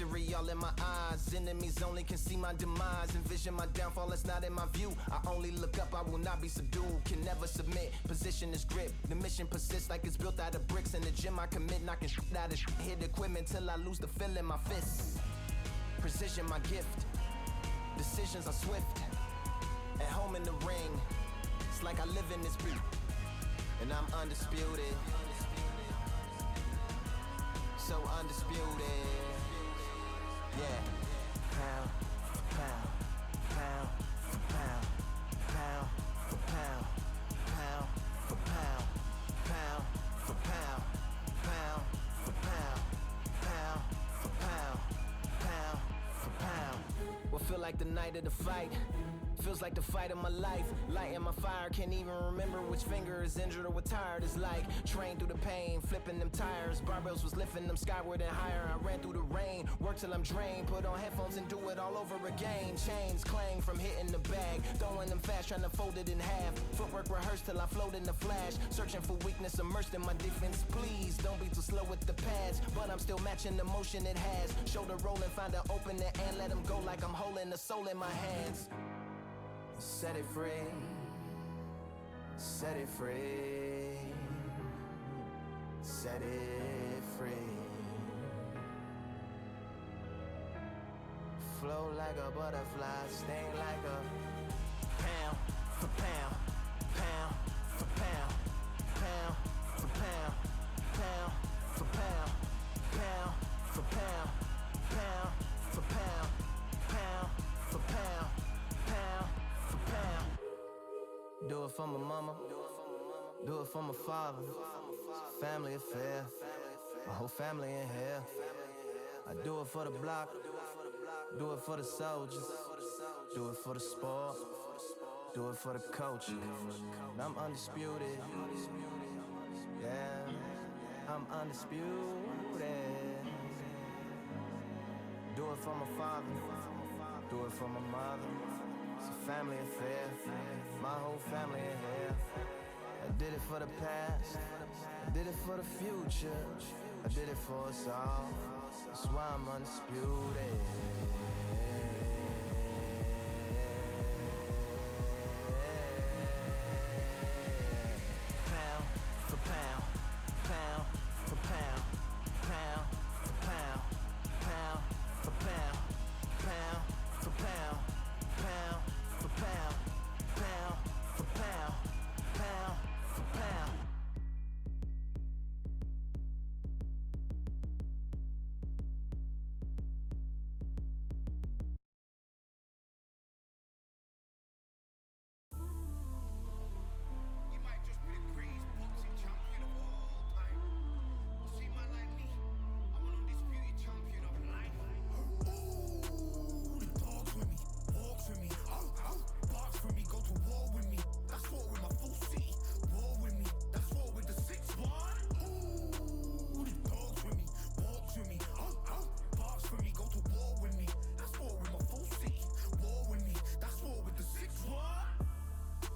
Victory all in my eyes. Enemies only can see my demise. Envision my downfall, it's not in my view. I only look up, I will not be subdued. Can never submit, position is grip. The mission persists like it's built out of bricks. In the gym I commit, knocking shit out of shit. Hit equipment till I lose the feel in my fists. Precision my gift. Decisions are swift. At home in the ring, it's like I live in this beat. And I'm undisputed. So undisputed. Yeah. Pound for pound, pound for pound, pound for pound, pound for pound, pound for pound, pound for pound, pound for pound, pound for pound. What feel like the night of the fight? Feels like the fight of my life. Lighting my fire, can't even remember which finger is injured or what tired is like. Train through the pain, flipping them tires. Barbells was lifting them skyward and higher. I ran through the rain, work till I'm drained. Put on headphones and do it all over again. Chains clang from hitting the bag. Throwing them fast, trying to fold it in half. Footwork rehearsed till I float in the flash. Searching for weakness, immersed in my defense. Please, don't be too slow with the pads. But I'm still matching the motion it has. Shoulder rolling, find an opening and let them go like I'm holding the soul in my hands. Set it free, set it free, set it free. Flow like a butterfly, sting like a pound for pound, pound for pound, pound for pound, pound for pound, pound for pound, pound for pound, pound for pound, pound. Do it for my mama, do it for my father. It's a family affair, my whole family in here. I do it for the block, do it for the soldiers, do it for the sport, do it for the culture. I'm undisputed, yeah, I'm undisputed. Do it for my father, do it for my mother. It's a family affair, my whole family in here. I did it for the past, I did it for the future, I did it for us all. That's why I'm undisputed. Pound for pound, pound for pound, pound for pound, pound for pound, pound for pound, pound for pound, pound for pound, pound for pound. You might just be the greatest boxing champion of all time. You see, man like me, I'm an undisputed champion of life. Ooh, the dogs with me, walks with me, barks for me, go to war with me. That's war with my full city. War with me, that's war with the 6-1. Ooh, the dogs with me, walks with me, barks for me, go to war with me. That's war with my full city. War with me, that's war with the 6-1.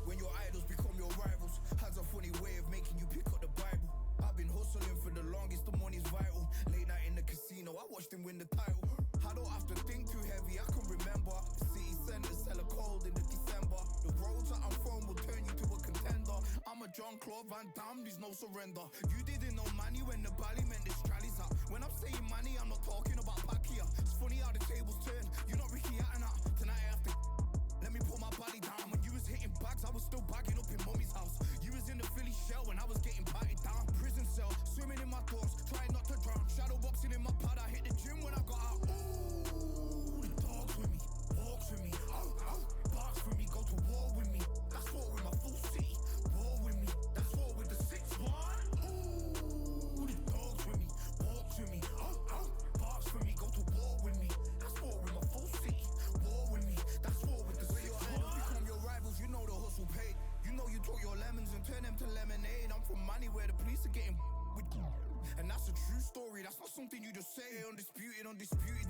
When your idols become your rivals, has a funny way of making you pick up the Bible. I've been hustling for the longest, the money's vital. Late night in the casino, I watched him win the title. I don't have to think too heavy, I can remember. The city centers hella cold in the December. The roads that I'm from will turn you to a contender. I'm a Jean-Claude Van Damme, there's no surrender. You didn't know money when the bally meant this trally's up. When I'm saying money, I'm not talking about Pacquiao. It's funny how the tables turn, you're not Ricky Hatton. Tonight I have to let me put my body down. When you was hitting bags, I was still bagging up in mommy's house. You was in the Philly shell when I was getting patted down. Prison cell, swimming in my thoughts, trying not to drown. Shadow boxing in my pad, I hit the gym when I got out. Ooh, the dogs with me, walks with me, barks for me, go to war with me. That's war with my full city. War with me, that's war with the 6-1. Ooh, the dogs with me, walks with me, barks for me, go to war with me. That's war with my full city. War with me, that's war with the 6-1. Become your rivals, you know the hustle paid. You know you took your lemons and turn them to lemonade. I'm from money where the police are getting with. And that's a true story, that's not something you just say. Undisputed,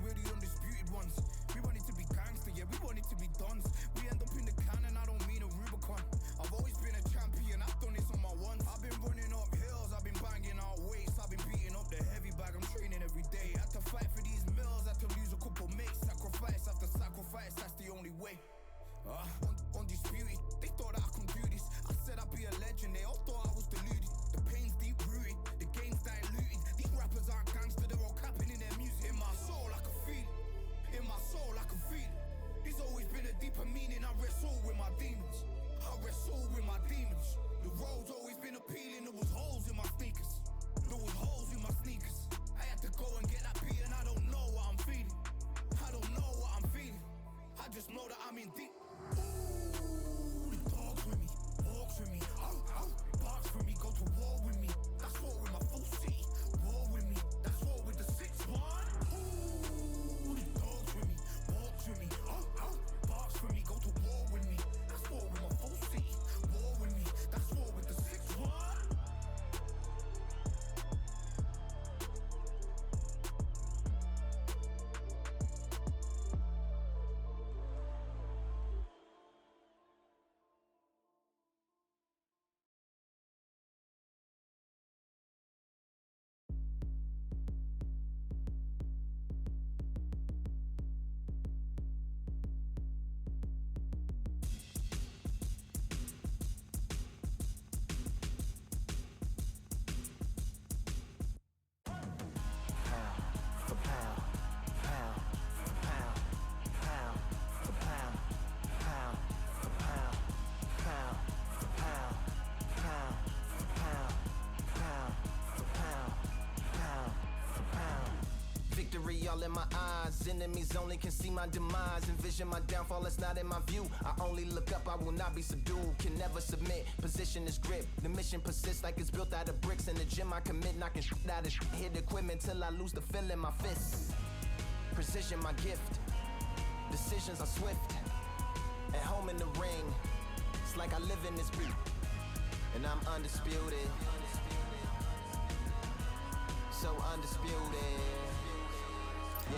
we're the undisputed ones. We want it to be gangster, yeah, we want it to be dons. We end up in the can and I don't mean a Rubicon. I've always been a champion, I've done this on my ones. I've been running up hills, I've been banging out weights. I've been beating up the heavy bag, I'm training every day. Had to fight for these mills, had to all in my eyes. Enemies only can see my demise. Envision my downfall, it's not in my view. I only look up, I will not be subdued. Can never submit, position is grip. The mission persists like it's built out of bricks. In the gym I commit, knocking shit out of shit. Hit equipment till I lose the feel in my fists. Precision my gift. Decisions are swift. At home in the ring, it's like I live in this beat. And I'm undisputed. So undisputed. Yeah.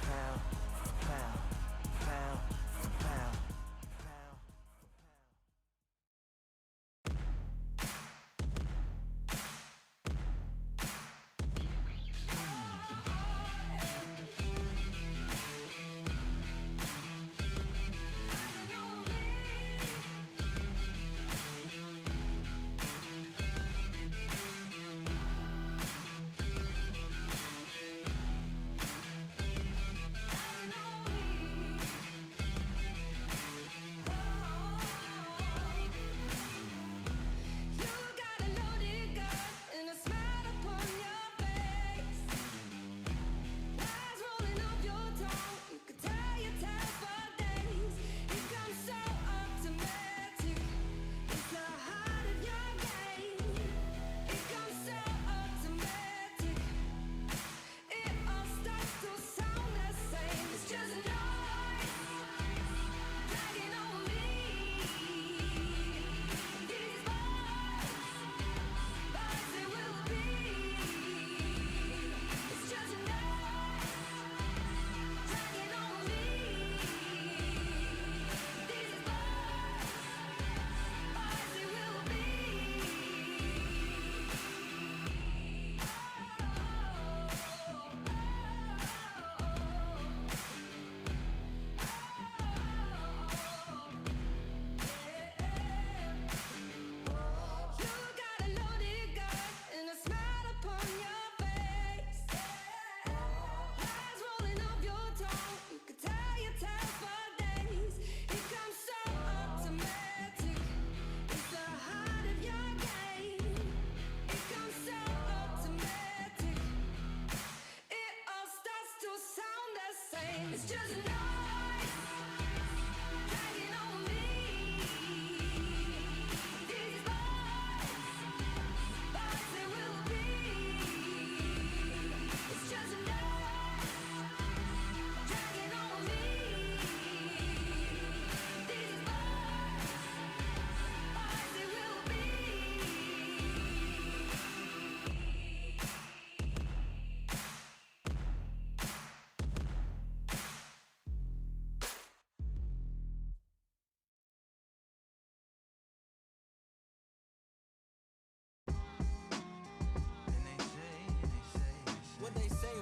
Pound for pound, pound for pound, pound for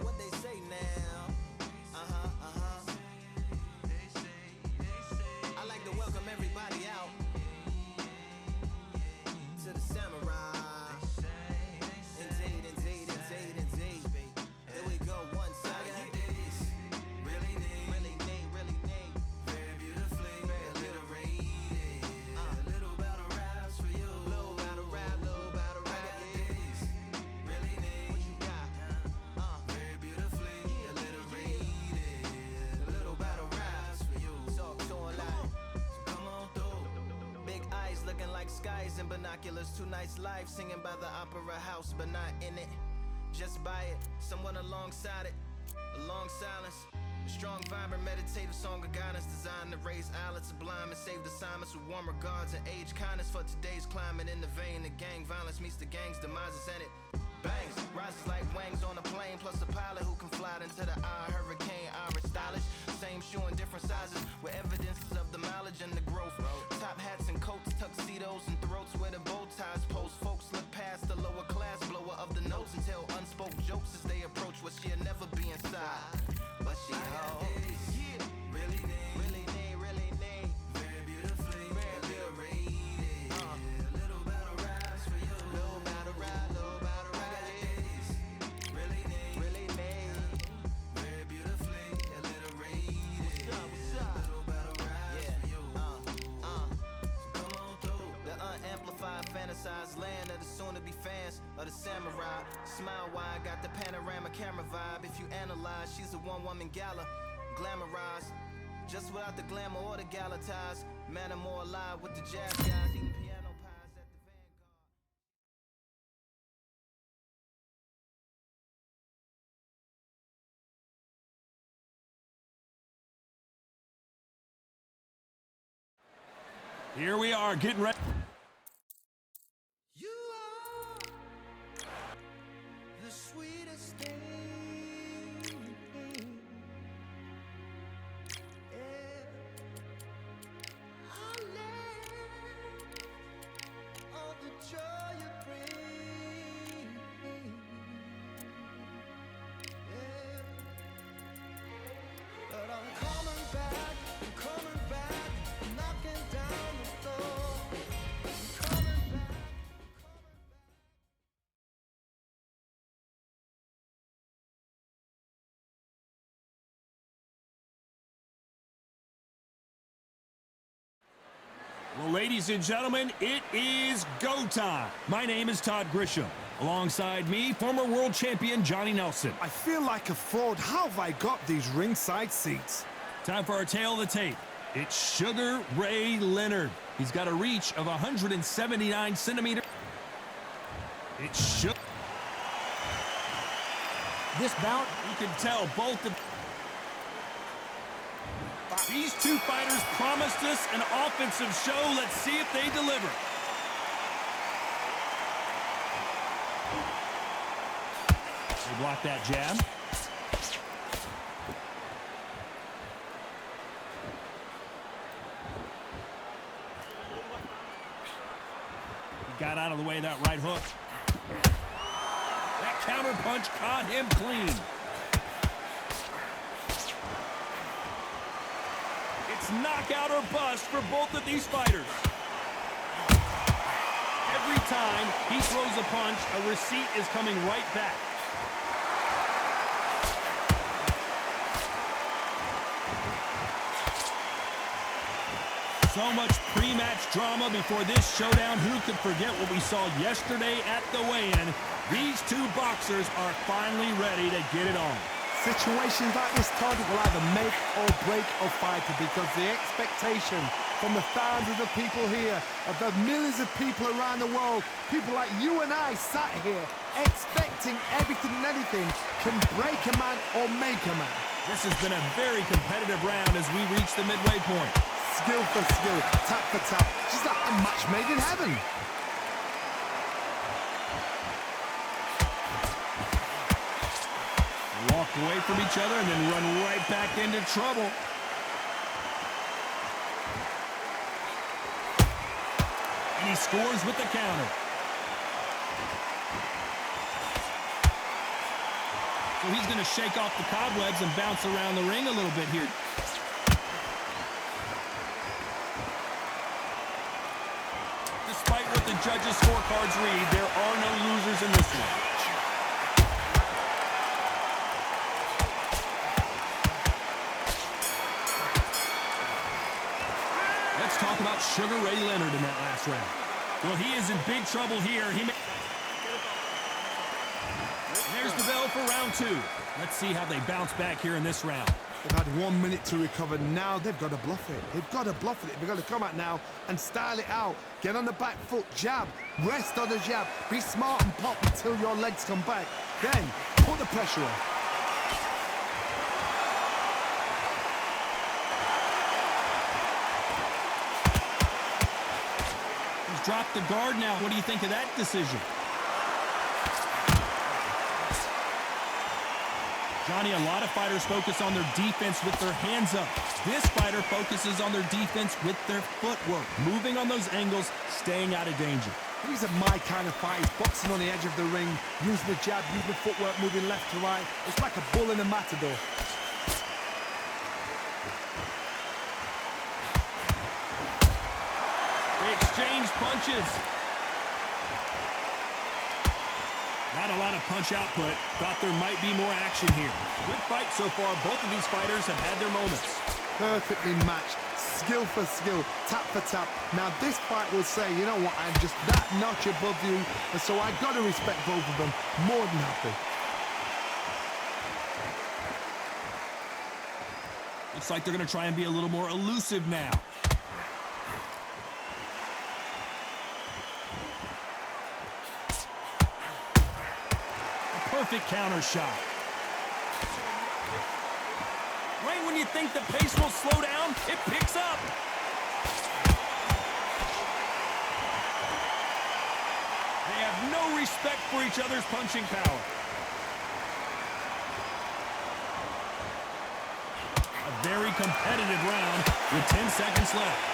what they say now. I like to welcome everybody out to the samurai. Indeed, indeed, indeed, indeed. Here we go, one side of this. Really neat, really neat, really neat. Very beautifully, very alliterated. A little battle raps for you. Little battle rap, little battle rap. This really neat. What you got? Very beautifully alliterated. A little battle raps for you. Talk to a lot. So come on through. Big eyes looking like skies and binoculars. Two nights live singing by the opera house, but not in it. Just by it, someone alongside it. A long silence. A strong, vibrant, meditative song of guidance designed to raise eyelids sublime and save assignments with warm regards and age kindness for today's climate. In the vein of gang violence meets the gang's demise, and it bangs, rises like wings on a plane, plus a pilot who can fly into the eye. Hurricane, Irish stylish, same shoe in different sizes, with evidences of the mileage and the growth. Top hats and coats, tuxedos and throats where the bow ties post. Folks look past the lower class blower of the notes and tell unspoken jokes as they approach what she'll never be inside. But she holds, yeah, really neat, really neat, really neat. Very beautifully, very alliterated. A little battle raps for you. Little battle rap, little battle rap. Really neat, really neat. Very beautifully alliterated. What's up? Little battle raps for you. So come on through. The unamplified fantasy fantasized land of the soon-to-be fans of the samurai. Smile wide, got the panorama camera vibe. If you analyze, she's a one-woman gala, glamorized, just without the glamour or the gala ties. Man, I'm more alive with the jazz guys, eating piano pies at the Vanguard. Here we are, getting ready. You are the sweetest thing. Yeah. I live all the joy you bring. Yeah. But I'm coming back, knocking down the door. I'm coming back. Well, ladies and gentlemen, it is go time. My name is Todd Grisham. Alongside me, former world champion Johnny Nelson. I feel like a fraud. How have I got these ringside seats? Time for our tale of the tape. It's Sugar Ray Leonard. He's got a reach of 179 centimeters. It's Sugar. This bout, you can tell both of these two fighters promised us an offensive show. Let's see if they deliver. They block that jab. He got out of the way of that right hook. That counter punch caught him clean. It's knockout or bust for both of these fighters. Every time he throws a punch, a receipt is coming right back. So much pre-match drama before this showdown. Who could forget what we saw yesterday at the weigh-in? These two boxers are finally ready to get it on. Situations like this, Todd, will either make or break a fighter because the expectation from the thousands of people here, of the millions of people around the world, people like you and I sat here expecting everything and anything, can break a man or make a man. This has been a very competitive round as we reach the midway point. Skill for skill, tap for tap, just like a match made in heaven. Walk away from each other and then run right back into trouble. And he scores with the counter. So he's going to shake off the cobwebs and bounce around the ring a little bit here. Despite what the judges' scorecards read, there are no losers in this one. Let's talk about Sugar Ray Leonard in that last round. Well, he is in big trouble here. There's the bell for round two. Let's see how they bounce back here in this round. They've had 1 minute to recover. Now they've got to bluff it. They've got to bluff it. They've got to come out now and style it out. Get on the back foot, jab, rest on the jab. Be smart and pop until your legs come back. Then put the pressure on. He's dropped the guard now. What do you think of that decision? Johnny, a lot of fighters focus on their defense with their hands up. This fighter focuses on their defense with their footwork, moving on those angles, staying out of danger. These are my kind of fights, boxing on the edge of the ring, using the jab, using the footwork, moving left to right. It's like a bull in a matador. They exchange punches. Not a lot of punch output. Thought there might be more action here. Good fight so far. Both of these fighters have had their moments. Perfectly matched. skill for skill, tap for tap. Now this fight will say, you know what, I'm just that notch above you, and so I got to respect both of them more than happy. Looks like they're going to try and be a little more elusive now. A perfect counter shot. Right when you think the pace will slow down, it picks up. They have no respect for each other's punching power. A very competitive round with 10 seconds left.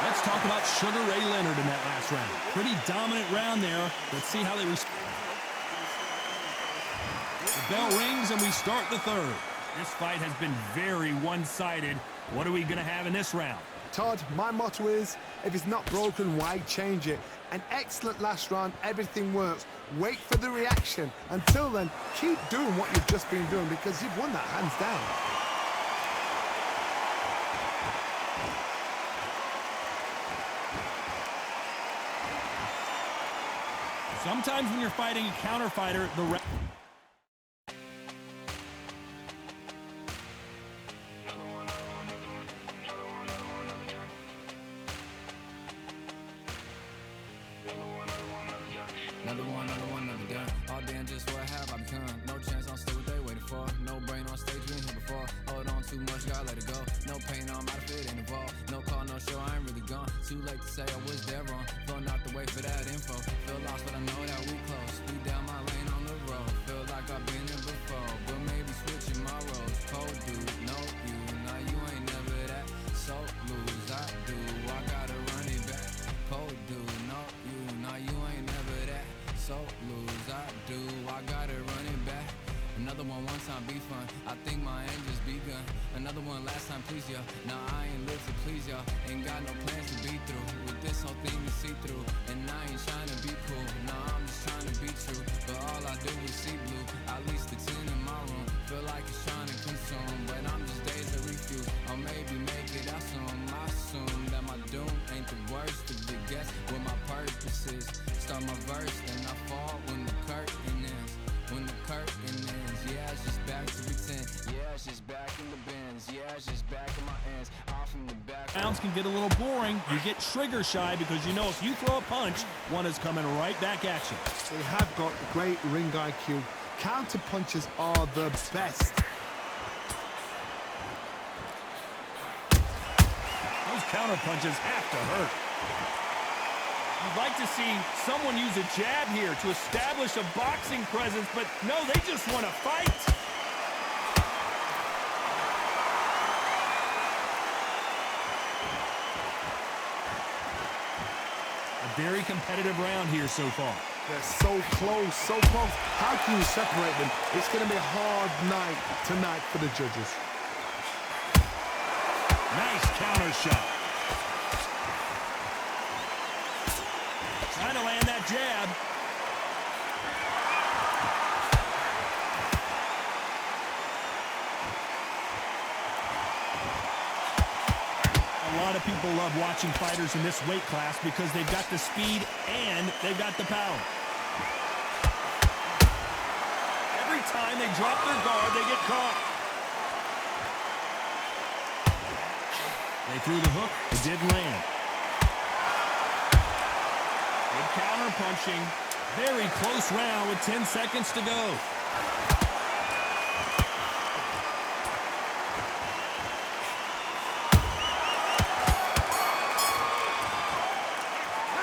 Let's talk about Sugar Ray Leonard in that last round. Pretty dominant round there. Let's see how they respond. The bell rings and we start the third. This fight has been very one-sided. What are we going to have in this round? Todd, my motto is, if it's not broken, why change it? An excellent last round, everything works. Wait for the reaction. Until then, keep doing what you've just been doing because you've won that hands down. Sometimes when you're fighting a counter fighter, the another gun. All damn, just what have I become? No chance, I'm still what they waiting for. No brain on stage, been here before. Hold on too much, gotta let it go. No pain on my fit, ain't involved. No call, no show, I ain't really gone. Too late to say I was there wrong. Filling out the way for that info. Feel lost, but I know that we close. We down my lane on the road. Feel like I've been there before, but maybe switching my roles. Cold dude, no you, now you ain't never that. So lose, I do, I gotta run it back. Cold dude, no you, now you ain't never that. So lose, I do, I gotta run it back. Another one time be fun, I think my end just begun. Another one last time please ya. Now I ain't live to please y'all. Ain't got no plans to be through with this whole thing to see through. And I ain't trying to be cool, nah I'm just trying to be true. But all I do is see blue, at least the 10 in my room. Feel like it's trying to consume, but I'm just days to refuse. Or maybe make it out soon. I assume that my doom ain't the worst of the guess what my purpose is. Start my verse, then I fall when the curtain ends. When the curtain ends, yeah, it's just back to pretend. Yeah, it's just back in the bins. Yeah, it's just back in my ends. Off from the back. rounds can get a little boring. You get trigger shy because you know if you throw a punch, one is coming right back at you. They have got great ring IQ. Counter punches are the best. Those counter punches have to hurt. You'd like to see someone use a jab here to establish a boxing presence, but no, they just want to fight. A very competitive round here so far. They're so close, so close. How can you separate them? It's going to be a hard night tonight for the judges. Nice counter shot. Trying to land that jab. A lot of people love watching fighters in this weight class because they've got the speed and they've got the power. Every time they drop their guard, they get caught. They threw the hook, it didn't land. Good counter punching. Very close round with 10 seconds to go.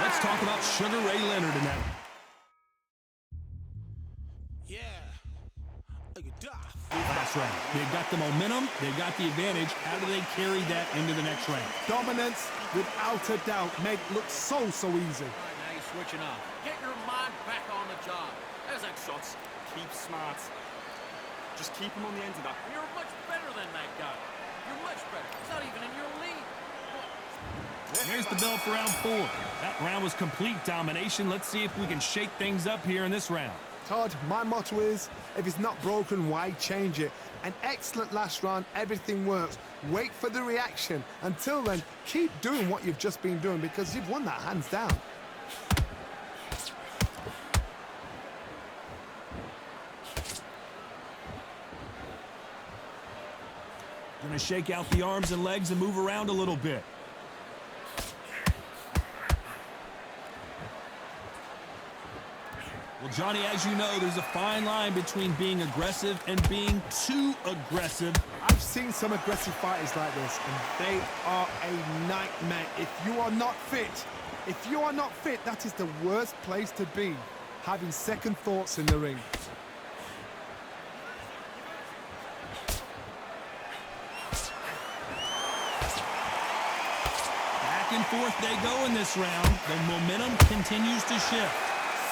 Let's talk about Sugar Ray Leonard in that. Last round. They've got the momentum. They've got the advantage. How do they carry that into the next round? Dominance, without a doubt, make it look so easy. Now you're switching off. Get your mind back on the job. There's that shots. Keep smart. Just keep him on the end of that. You're much better than that guy. You're much better. It's not even in your league. There's the bell for round 4. That round was complete domination. Let's see if we can shake things up here in this round. Todd, my motto is, if it's not broken, why change it? An excellent last round, everything works. Wait for the reaction. Until then, keep doing what you've just been doing because you've won that hands down. Gonna shake out the arms and legs and move around a little bit. Well, Johnny, as you know, there's a fine line between being aggressive and being too aggressive. I've seen some aggressive fighters like this, and they are a nightmare. If you are not fit, that is the worst place to be, having second thoughts in the ring. Back and forth they go in this round. The momentum continues to shift.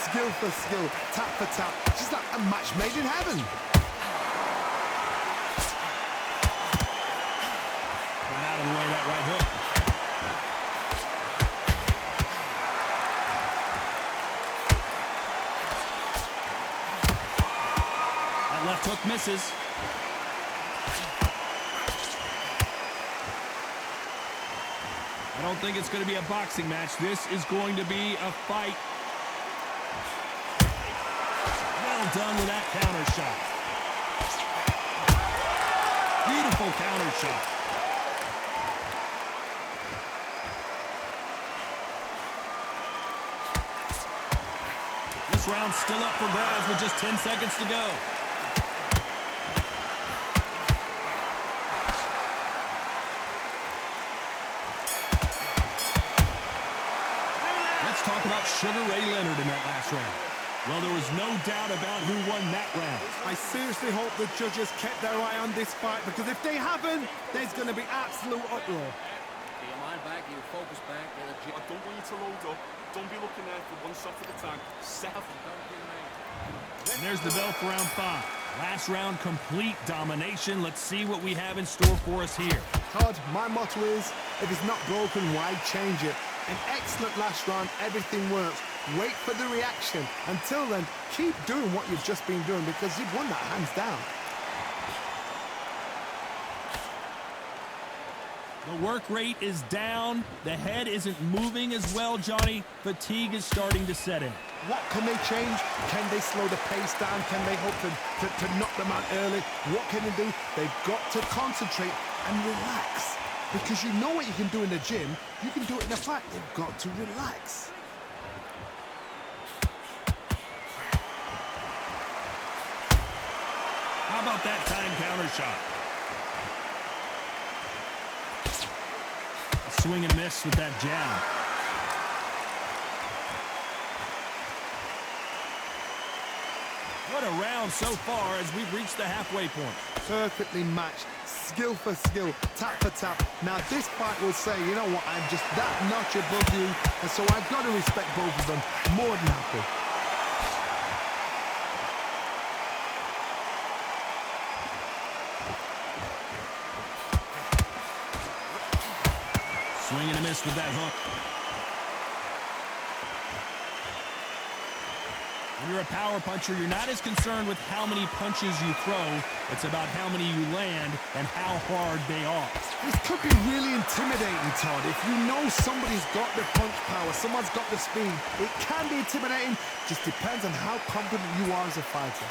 Skill for skill, tap for tap, just like a match made in heaven. Got out of the way of that right hook. That left hook misses. I don't think it's going to be a boxing match. This is going to be a fight. Well done with that counter shot. Beautiful counter shot. This round's still up for grabs with just 10 seconds to go. Let's talk about Sugar Ray Leonard in that last round. Well, there was no doubt about who won that round. I seriously hope the judges kept their eye on this fight, because if they haven't, there's going to be absolute uproar. Get your mind back, you focus back, get a I don't want you to load up. Don't be looking there for one shot at a time. Set up. And there's the bell for round 5. Last round, complete domination. Let's see what we have in store for us here. Todd, my motto is, if it's not broken, why change it? An excellent last round, everything works. Wait for the reaction. Until then, keep doing what you've just been doing because you've won that hands down. The work rate is down. The head isn't moving as well, Johnny. Fatigue is starting to set in. What can they change? Can they slow the pace down? Can they hope to knock them out early? What can they do? They've got to concentrate and relax. Because you know what you can do in the gym, you can do it in a fight. They've got to relax. How about that time counter shot? A swing and miss with that jab. What a round so far as we've reached the halfway point. Perfectly matched, skill for skill, tap for tap. Now this fight will say, you know what, I'm just that notch above you, and so I've got to respect both of them. More than happy. Swing and a miss with that hook. When you're a power puncher, you're not as concerned with how many punches you throw. It's about how many you land and how hard they are. This could be really intimidating, Todd. If you know somebody's got the punch power, someone's got the speed, it can be intimidating. Just depends on how confident you are as a fighter.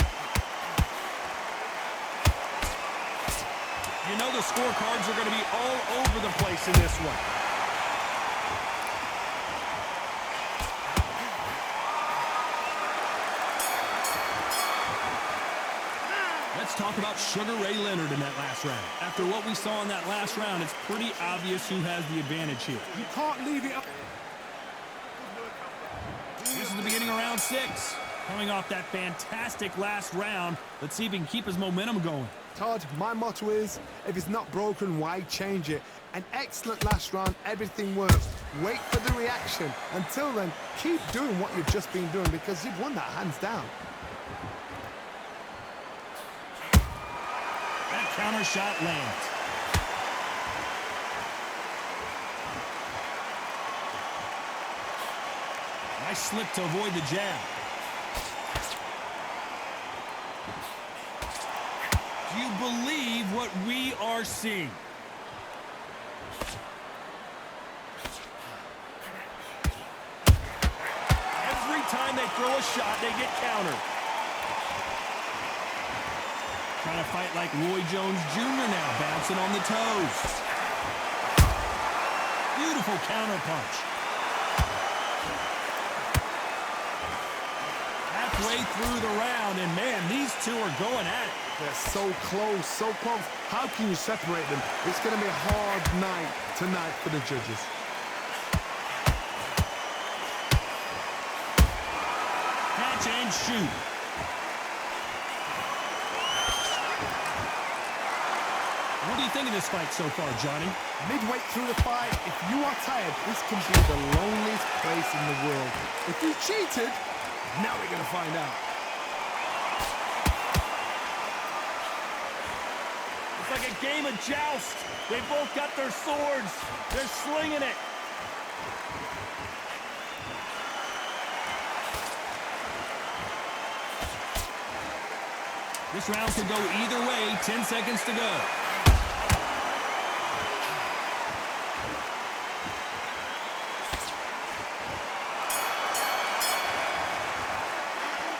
You know the scorecards are going to be all over the place in this one. Let's talk about Sugar Ray Leonard in that last round. After what we saw in that last round, it's pretty obvious who has the advantage here. You can't leave it up. This is the beginning of round 6. Coming off that fantastic last round, let's see if he can keep his momentum going. Todd, my motto is, if it's not broken, why change it? An excellent last round, everything works. Wait for the reaction. Until then, keep doing what you've just been doing because you've won that hands down. That counter shot lands. Nice slip to avoid the jab. Do you believe what we are seeing? Every time they throw a shot, they get countered. Trying to fight like Roy Jones Jr. now, bouncing on the toes. Beautiful counter punch. Halfway through the round, and man, these two are going at it. They're so close, so close. How can you separate them? It's going to be a hard night tonight for the judges. Catch and shoot. What do you think of this fight so far, Johnny? Midway through the fight, if you are tired, this can be the loneliest place in the world. If you cheated, now we're going to find out. It's like a game of joust. They both got their swords. They're slinging it. This round could go either way. 10 seconds to go.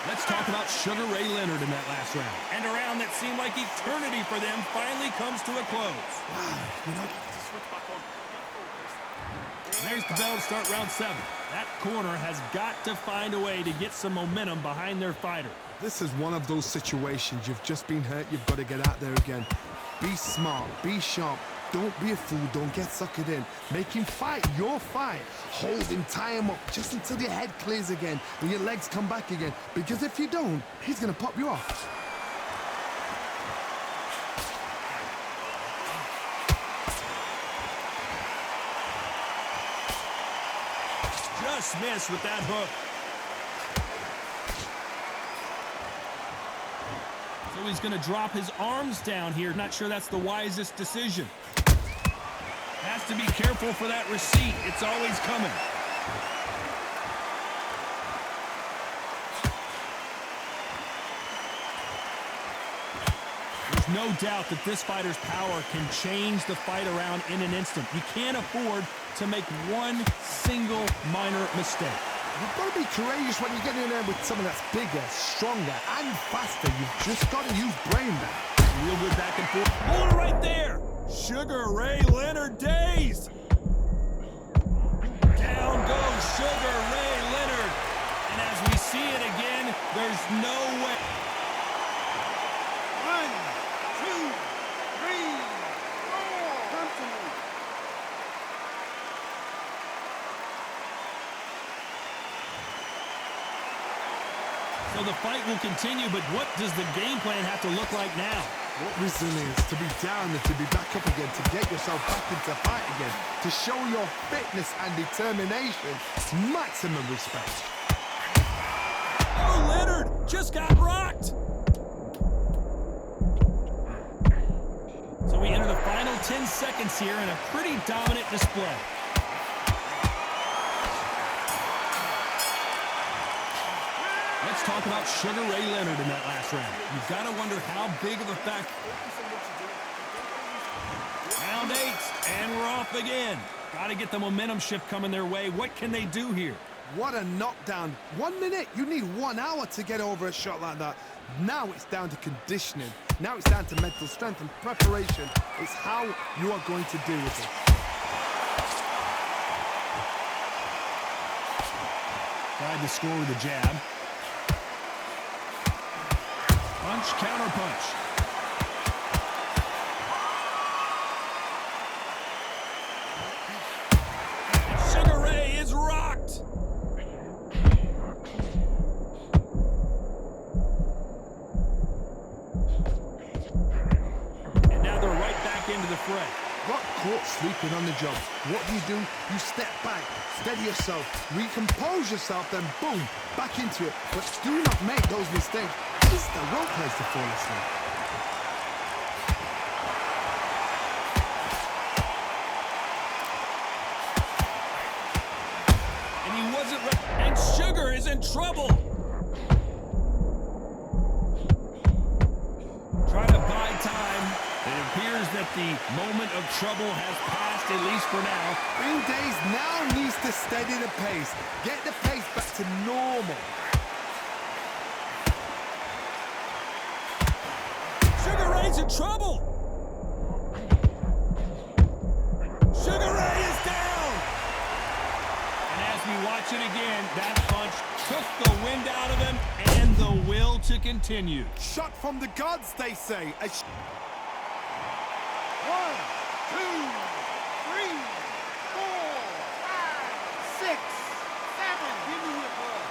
Let's talk about Sugar Ray Leonard in that last round. And a round that seemed like eternity for them finally comes to a close. There's the bell to start round 7. That corner has got to find a way to get some momentum behind their fighter. This is one of those situations. You've just been hurt. You've got to get out there again. Be smart. Be sharp. Don't be a fool. Don't get suckered in. Make him fight your fight. Hold him, tie him up just until your head clears again and your legs come back again. Because if you don't, he's going to pop you off. Just missed with that hook. So he's going to drop his arms down here. Not sure that's the wisest decision. Has to be careful for that receipt. It's always coming. There's no doubt that this fighter's power can change the fight around in an instant. You can't afford to make one single minor mistake. You've got to be courageous when you get in there with someone that's bigger, stronger, and faster. You've just got to use brain there. Real good back and forth. Hold it right there. Sugar Ray Leonard days. Down goes Sugar Ray Leonard. And as we see it again, there's no way. 1, 2, 3, 4. Come to me. So the fight will continue, but what does the game plan have to look like now? What resilience to be down and to be back up again, to get yourself back into fight again, to show your fitness and determination. Maximum respect. Oh, Leonard just got rocked. So we enter the final 10 seconds here in a pretty dominant display. Let's talk about Sugar Ray Leonard in that last round. You've got to wonder how big of a factor. Round 8, and we're off again. Got to get the momentum shift coming their way. What can they do here? What a knockdown. 1 minute. You need 1 hour to get over a shot like that. Now it's down to conditioning. Now it's down to mental strength and preparation. It's how you are going to deal with it. Tried to score with a jab. Punch, counter punch. Sugar Ray is rocked. And now they're right back into the fray. Got caught sleeping on the job. What do? You step back, steady yourself, recompose yourself, then boom, back into it. But do not make those mistakes. This is the wrong place to fall asleep. And he wasn't and Sugar in trouble. Trying to buy time. It appears that the moment of trouble has passed, at least for now. Green Days now needs to steady the pace. Get the pace back to normal. Sugar Ray's in trouble. Sugar Ray is down. And as we watch it again, that punch took the wind out of him and the will to continue. Shot from the gods, they say. 1, 2, 3, 4, 5, 6, 7. Give me your ball.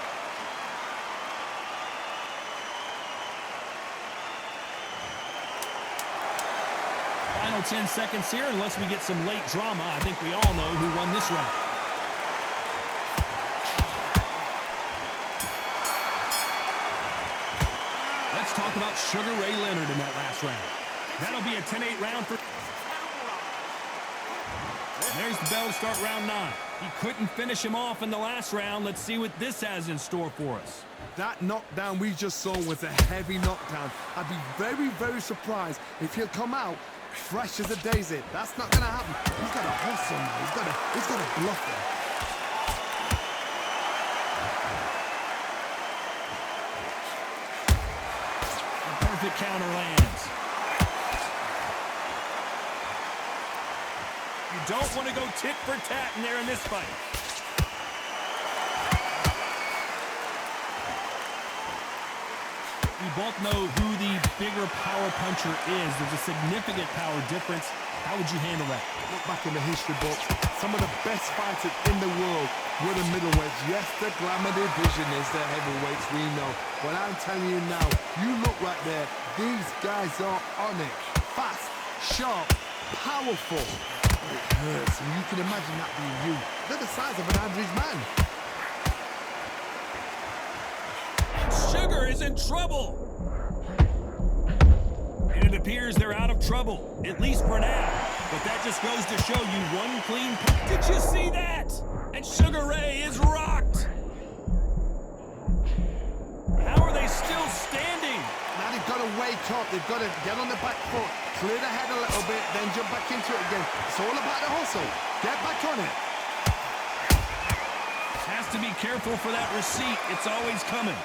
Final 10 seconds here, unless we get some late drama. I think we all know who won this round. Let's talk about Sugar Ray Leonard in that last round. That'll be a 10-8 round for... There's the bell to start round 9. He couldn't finish him off in the last round. Let's see what this has in store for us. That knockdown we just saw was a heavy knockdown. I'd be very, very surprised if he'll come out fresh as a daisy. That's not gonna happen. He's got to hustle now. He's got to bluff him. A perfect counter lands. You don't want to go tit for tat in there in this fight. We both know who the bigger power puncher is. There's a significant power difference. How would you handle that? Look back in the history books. Some of the best fighters in the world were the middleweights. Yes, the glamour division is the heavyweights, we know. But I'm telling you now, you look right there. These guys are on it. Fast, sharp, powerful. It hurts, and you can imagine that being you. They're the size of an average man. Sugar is in trouble. And it appears they're out of trouble, at least for now. But that just goes to show you one clean... Did you see that? And Sugar Ray is rocked. How are they still standing? Now they've got to wake up. They've got to get on the back foot, clear the head a little bit, then jump back into it again. It's all about the hustle. Get back on it. Has to be careful for that receipt. It's always coming.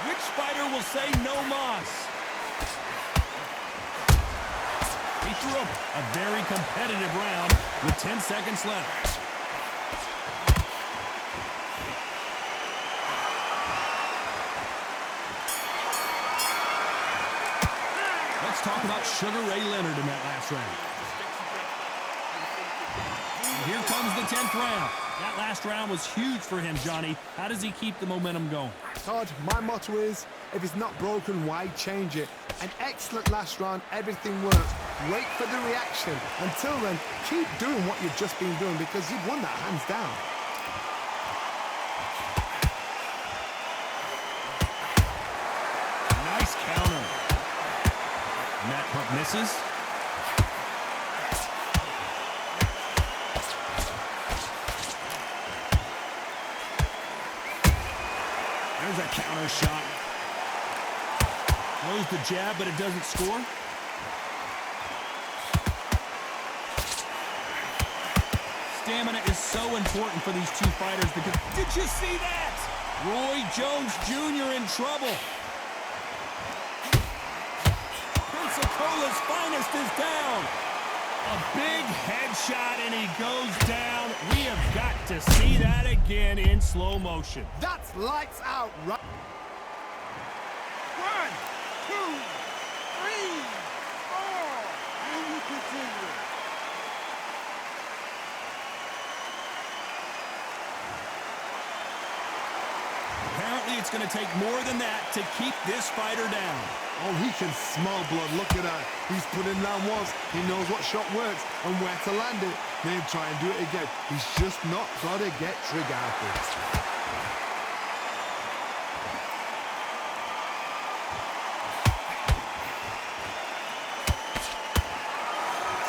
Which fighter will say no mas? He threw up a very competitive round with 10 seconds left. Let's talk about Sugar Ray Leonard in that last round. And here comes the 10th round. That last round was huge for him, Johnny. How does he keep the momentum going? Todd, my motto is, if it's not broken, why change it? An excellent last round, everything works. Wait for the reaction. Until then, keep doing what you've just been doing because you've won that hands down. Nice counter. And that punt misses. There's a counter shot. Throws the jab, but it doesn't score. Stamina is so important for these two fighters because... Did you see that? Roy Jones Jr. in trouble. Pensacola's finest is down. A big headshot, and he goes down. We have got to see that again in slow motion. That's lights out, right? 1, 2, 3, 4. And we continue. Apparently, it's going to take more than that to keep this fighter down. Oh, he can smell blood. Look at that. He's put him down once. He knows what shot works and where to land it. Then try and do it again. He's just not got to get trigger happy.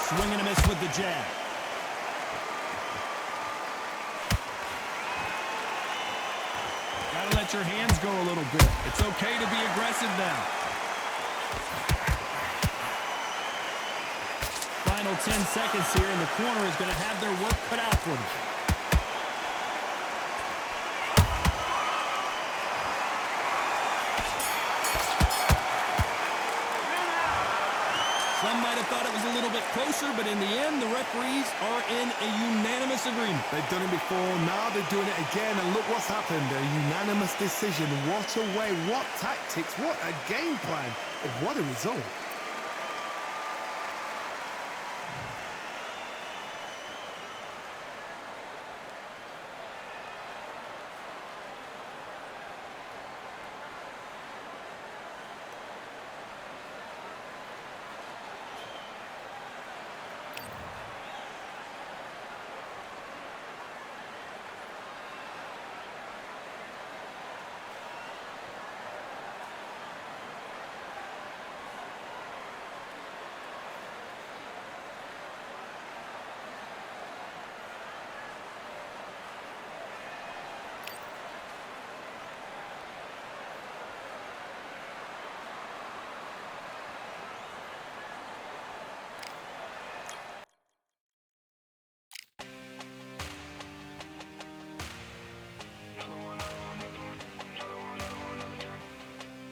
Swing and a miss with the jab. Gotta let your hands go a little bit. It's okay to be aggressive now. Final 10 seconds here, and the corner is going to have their work cut out for them. Some might have thought it was a little bit closer, but in the end, the referees are in a unanimous agreement. They've done it before, now they're doing it again, and look what's happened. A unanimous decision. What a way, what tactics, what a game plan, and what a result.